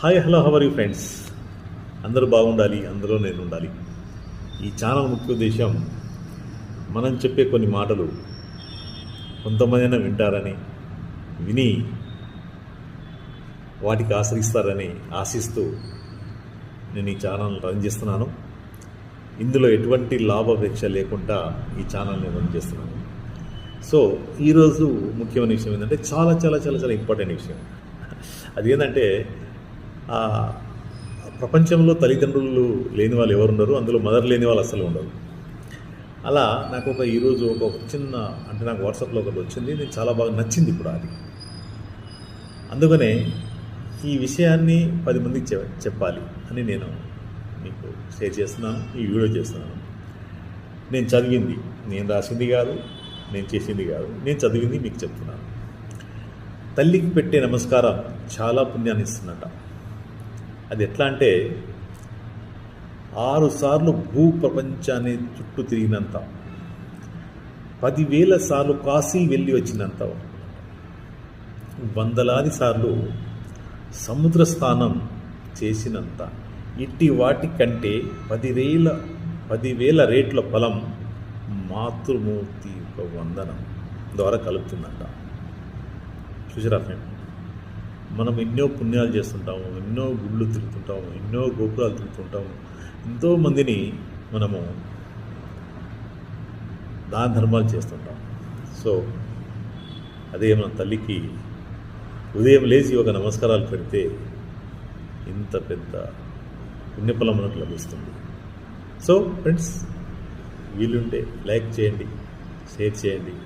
Hi hello how are you friends. అందరూ బాగుండాలి, అందులో నేను ఉండాలి. ఈ ఛానల్ ముఖ్య ఉద్దేశం మనం చెప్పే కొన్ని మాటలు కొంతమందిన వింటారని, విని వాటికి ఆశ్రయిస్తారని ఆశిస్తూ నేను ఈ ఛానల్ రన్ చేస్తున్నాను. ఇందులో ఎటువంటి లాభాపేక్ష లేకుండా ఈ ఛానల్ని రన్ చేస్తున్నాను. సో ఈరోజు ముఖ్యమైన విషయం ఏంటంటే చాలా చాలా చాలా చాలా ఇంపార్టెంట్ విషయం. అది ఏంటంటే ప్రపంచంలో తల్లిదండ్రులు లేని వాళ్ళు ఎవరు ఉండరు, అందులో మదర్ లేని వాళ్ళు అసలు ఉండరు. అలా నాకు ఈరోజు ఒక చిన్న నాకు వాట్సాప్లో ఒకటి వచ్చింది, నేను చాలా బాగా నచ్చింది ఇప్పుడు అది. అందుకనే ఈ విషయాన్ని 10 మందికి చెప్పాలి అని నేను మీకు షేర్ చేస్తున్నాను, ఈ వీడియో చేస్తున్నాను. నేను చదివింది, నేను రాసింది కాదు, నేను చేసింది కాదు, నేను చదివింది మీకు చెప్తున్నాను. తల్లికి పెట్టే నమస్కారం చాలా పుణ్యాన్ని ఇస్తున్నట. అది ఎట్లా అంటే 6 సార్లు భూ ప్రపంచాన్ని చుట్టూ తిరిగినంత, 10,000 సార్లు కాశీ వెళ్ళి వచ్చినంత, వందలాది సార్లు సముద్ర స్నానం చేసినంత, ఇట్టి వాటి కంటే 10,000 రేట్ల ఫలం మాతృమూర్తి యొక్క వందనం ద్వారా కలుగుతుందంట. చూసారా ఫ్రెండ్, మనం ఎన్నో పుణ్యాలు చేస్తుంటాము, ఎన్నో గుళ్ళు తిరుగుతుంటాము, ఎన్నో గోపురాలు తిరుగుతుంటాము, ఎంతోమందిని మనము దాన ధర్మాలు చేస్తుంటాం. సో అదే మన తల్లికి ఉదయం లేచి ఒక నమస్కారాలు పెడితే ఇంత పెద్ద పుణ్యఫలం మనకు లభిస్తుంది. సో ఫ్రెండ్స్, వీలుంటే లైక్ చేయండి, షేర్ చేయండి.